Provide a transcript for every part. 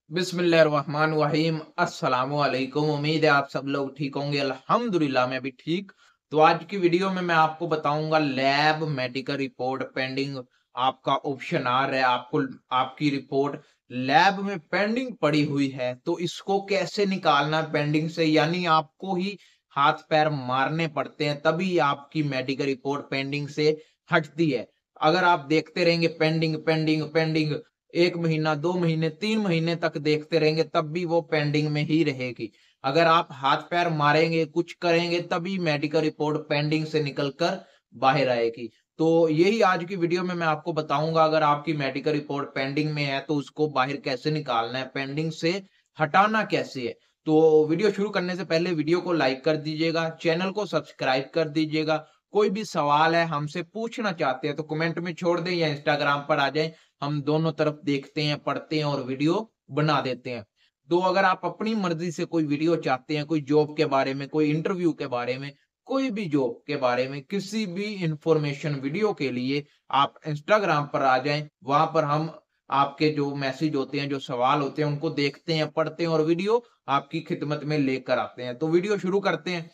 बिस्मिल्लाहिर्रहमानिर्रहीम अस्सलामु अलैकुम। उम्मीद है आप सब लोग ठीक होंगे। अल्हम्दुलिल्लाह मैं भी ठीक। तो आज की वीडियो में मैं आपको बताऊंगा लैब मेडिकल रिपोर्ट पेंडिंग। आपका ऑप्शन आ रहा है, आपको आपकी रिपोर्ट लैब में पेंडिंग पड़ी हुई है, तो इसको कैसे निकालना पेंडिंग से, यानी आपको ही हाथ पैर मारने पड़ते हैं तभी आपकी मेडिकल रिपोर्ट पेंडिंग से हटती है। अगर आप देखते रहेंगे पेंडिंग पेंडिंग पेंडिंग, 1 महीना, 2 महीने, 3 महीने तक देखते रहेंगे तब भी वो पेंडिंग में ही रहेगी। अगर आप हाथ-पैर मारेंगे, कुछ करेंगे तभी मेडिकल रिपोर्ट पेंडिंग से निकल कर बाहर आएगी। तो यही आज की वीडियो में मैं आपको बताऊँगा, अगर आपकी मेडिकल रिपोर्ट पेंडिंग में है तो उसको बाहर कैसे निकालना है, पेंडिंग से हटाना कैसे है। तो वीडियो शुरू करने से पहले वीडियो को लाइक कर दीजिएगा, चैनल को सब्सक्राइब कर दीजिएगा। कोई भी सवाल है हमसे पूछना चाहते हैं तो कमेंट में छोड़ दें या इंस्टाग्राम पर आ जाएँ। हम दोनों तरफ देखते हैं, पढ़ते हैं और वीडियो बना देते हैं। तो अगर आप अपनी मर्ज़ी से कोई वीडियो चाहते हैं, कोई जॉब के बारे में, कोई इंटरव्यू के बारे में, कोई भी जॉब के बारे में, किसी भी इन्फॉर्मेशन वीडियो के लिए आप इंस्टाग्राम पर आ जाएँ। वहाँ पर हम आपके जो मैसेज होते हैं, जो सवाल होते हैं, उनको देखते हैं, पढ़ते हैं और वीडियो आपकी खिदमत में लेकर आते हैं। तो वीडियो शुरू करते हैं।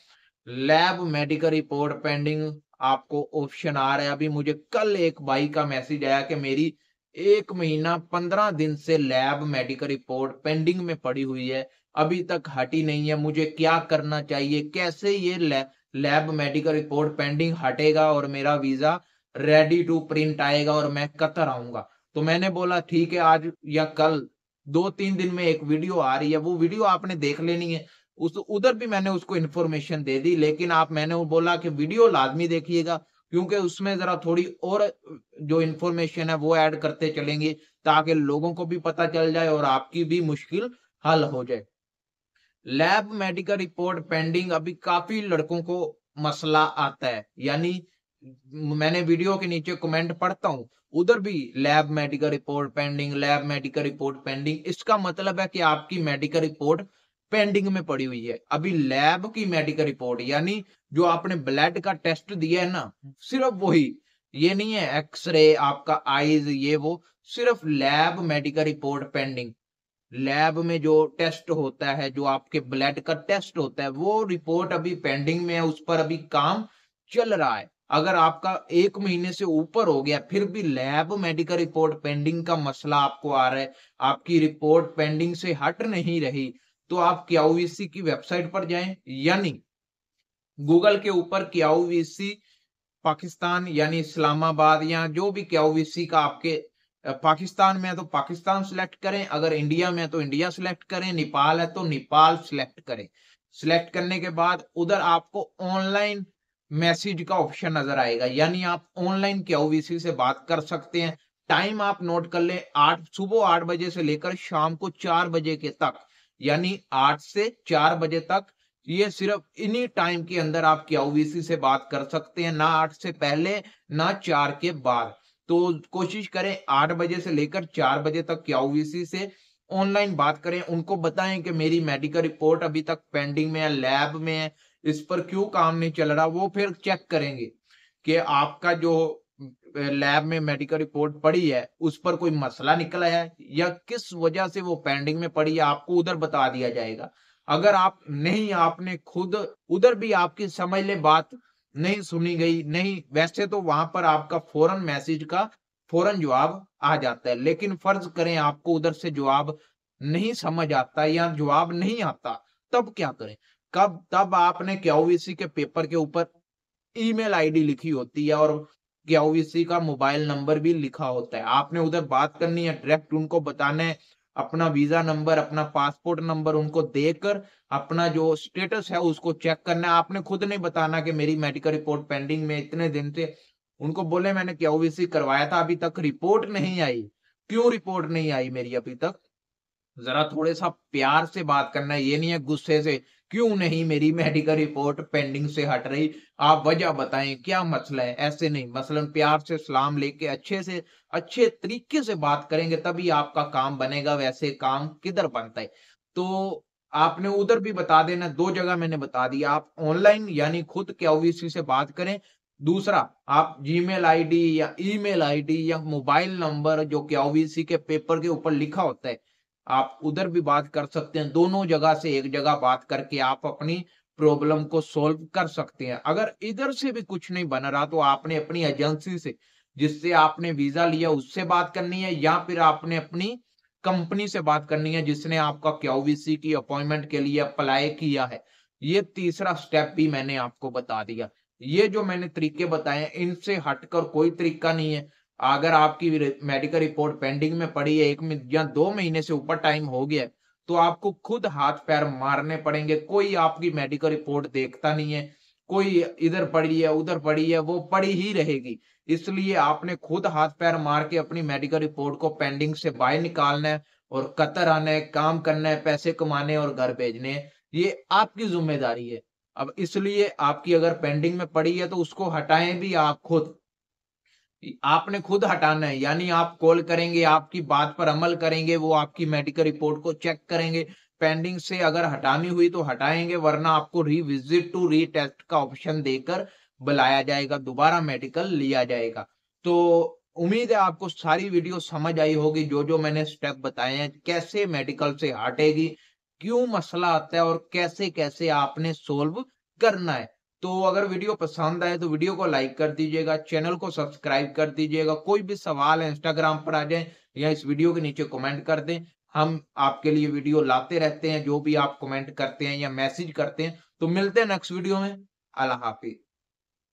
लैब मेडिकल रिपोर्ट पेंडिंग, आपको ऑप्शन आ रहा है। अभी मुझे कल एक भाई का मैसेज आया कि मेरी 1 महीना 15 दिन से लैब मेडिकल रिपोर्ट पेंडिंग में पड़ी हुई है, अभी तक हटी नहीं है, मुझे क्या करना चाहिए? कैसे ये लैब मेडिकल रिपोर्ट पेंडिंग हटेगा और मेरा वीज़ा रेडी टू प्रिंट आएगा और मैं कतर आऊँगा? तो मैंने बोला ठीक है, आज या कल 2-3 दिन में एक वीडियो आ रही है, वो वीडियो आपने देख लेनी है। उस उधर भी मैंने उसको इन्फॉर्मेशन दे दी, लेकिन मैंने वो बोला कि वीडियो लाज़मी देखिएगा, क्योंकि उसमें ज़रा थोड़ी और जो इन्फॉर्मेशन है वो ऐड करते चलेंगे, ताकि लोगों को भी पता चल जाए और आपकी भी मुश्किल हल हो जाए। लैब मेडिकल रिपोर्ट पेंडिंग, अभी काफ़ी लड़कों को मसला आता है, यानी मैंने वीडियो के नीचे कमेंट पढ़ता हूँ, उधर भी lab medical report pending, lab medical report pending. इसका मतलब है कि आपकी मेडिकल रिपोर्ट पेंडिंग में पड़ी हुई है। अभी लैब की मेडिकल रिपोर्ट, यानी जो आपने ब्लड का टेस्ट दिया है ना, सिर्फ वही, ये नहीं है एक्स-रे, आपका आईज़, ये वो, सिर्फ lab medical report pending. Lab में जो टेस्ट होता है, जो आपके ब्लड का टेस्ट होता है, वो रिपोर्ट अभी पेंडिंग में है, उस पर अभी काम चल रहा है। अगर आपका 1 महीने से ऊपर हो गया, फिर भी लैब मेडिकल रिपोर्ट पेंडिंग का मसला आपको आ रहा है, आपकी रिपोर्ट पेंडिंग से हट नहीं रही, तो आप क्यूवीसी की वेबसाइट पर जाएँ, यानी गूगल के ऊपर क्यूवीसी पाकिस्तान यानी इस्लामाबाद, या जो भी क्यूवीसी का आपके पाकिस्तान में है तो पाकिस्तान सिलेक्ट करें, अगर इंडिया में है तो इंडिया सिलेक्ट करें, नेपाल है तो नेपाल सिलेक्ट करें। सिलेक्ट करने के बाद उधर आपको ऑनलाइन मैसेज का ऑप्शन नजर आएगा, यानी आप ऑनलाइन क्यूवीसी से बात कर सकते हैं। टाइम आप नोट कर लें, 8 सुबह 8 बजे से लेकर शाम को 4 बजे के तक, यानी 8 से 4 बजे तक, ये सिर्फ इन्हीं टाइम के अंदर आप क्यूवीसी से बात कर सकते हैं, ना 8 से पहले, ना 4 के बाद। तो कोशिश करें 8 बजे से लेकर 4 बजे तक क्यूवीसी से ऑनलाइन बात करें, उनको बताएं कि मेरी मेडिकल रिपोर्ट अभी तक पेंडिंग में है, लैब में है, इस पर क्यों काम नहीं चल रहा। वो फिर चेक करेंगे कि आपका जो लैब में मेडिकल रिपोर्ट पड़ी है, उस पर कोई मसला निकला है या किस वजह से वो पेंडिंग में पड़ी है, आपको उधर बता दिया जाएगा। अगर आप नहीं, आपने खुद उधर भी आपकी समझ लें बात नहीं सुनी गई, नहीं, वैसे तो वहाँ पर आपका फ़ौरन मैसेज का फ़ौरन जवाब आ जाता है। लेकिन फ़र्ज़ करें आपको उधर से जवाब नहीं समझ आता या जवाब नहीं आता, तब क्या करें? तब आपने क्यूवीसी के पेपर के ऊपर ईमेल आईडी लिखी होती है और केओवीसी का मोबाइल नंबर भी लिखा होता है। आपने उधर बात करनी है, डायरेक्ट उनको बताना है, अपना वीज़ा नंबर, अपना पासपोर्ट नंबर उनको देकर अपना जो स्टेटस है उसको चेक करना है। आपने खुद नहीं बताना कि मेरी मेडिकल रिपोर्ट पेंडिंग में इतने दिन से। उनको बोले मैंने केओवीसी करवाया था, अभी तक रिपोर्ट नहीं आई। क्यों रिपोर्ट नहीं आई मेरी अभी तक? ज़रा थोड़े-सा प्यार से बात करना है, ये नहीं है गुस्से से, क्यों नहीं मेरी मेडिकल रिपोर्ट पेंडिंग से हट रही? आप वजह बताएँ, क्या मसला है? ऐसे नहीं, मसलन प्यार से सलाम लेके अच्छे से, अच्छे तरीके से बात करेंगे तभी आपका काम बनेगा, वैसे काम किधर बनता है? तो आपने उधर भी बता देना, 2 जगह मैंने बता दिया, आप ऑनलाइन यानी खुद केओवीसी से बात करें। दूसरा, आप जीमेल आईडी या ईमेल आईडी या मोबाइल नंबर जो केओवीसी के पेपर के ऊपर लिखा होता है, आप उधर भी बात कर सकते हैं। दोनों जगह से एक जगह बात करके आप अपनी प्रॉब्लम को सॉल्व कर सकते हैं। अगर इधर से भी कुछ नहीं बन रहा तो आपने अपनी एजेंसी से, जिससे आपने वीज़ा लिया, उससे बात करनी है, या फिर आपने अपनी कंपनी से बात करनी है जिसने आपका क्यूवीसी की अपॉइंटमेंट के लिए अप्लाई किया है। ये तीसरा स्टेप भी मैंने आपको बता दिया। ये जो मैंने तरीके बताए हैं, इनसे हटकर कोई तरीका नहीं है। अगर आपकी मेडिकल रिपोर्ट पेंडिंग में पड़ी है 1 या 2 महीने से ऊपर टाइम हो गया है, तो आपको खुद हाथ-पैर मारने पड़ेंगे। कोई आपकी मेडिकल रिपोर्ट देखता नहीं है। कोई इधर पड़ी है, उधर पड़ी है, वो पड़ी ही रहेगी। इसलिए आपने खुद हाथ-पैर मार के अपनी मेडिकल रिपोर्ट को पेंडिंग से बाहर निकालना है और कतर आना है, काम करना है, पैसे कमाने और घर भेजने हैं। ये आपकी ज़िम्मेदारी है। अब इसलिए आपकी अगर पेंडिंग में पड़ी है तो उसको हटाएँ भी आप खुद। आपने खुद हटाना है, यानी आप कॉल करेंगे, आपकी बात पर अमल करेंगे, वो आपकी मेडिकल रिपोर्ट को चेक करेंगे। पेंडिंग से अगर हटानी हुई तो हटाएँगे, वरना आपको रिविज़िट टू रीटेस्ट का ऑप्शन देकर बुलाया जाएगा, दोबारा मेडिकल लिया जाएगा। तो उम्मीद है आपको सारी वीडियो समझ आई होगी, जो-जो मैंने स्टेप बताए हैं, कैसे मेडिकल से हटेगी, क्यों मसला आता है और कैसे-कैसे आपने सॉल्व करना है। तो अगर वीडियो पसंद आए तो वीडियो को लाइक कर दीजिएगा, चैनल को सब्सक्राइब कर दीजिएगा। कोई भी सवाल है इंस्टाग्राम पर आ जाएँ या इस वीडियो के नीचे कमेंट कर दें। हम आपके लिए वीडियो लाते रहते हैं, जो भी आप कमेंट करते हैं या मैसेज करते हैं। तो मिलते हैं नेक्स्ट वीडियो में। अल्लाह हाफ़िज़।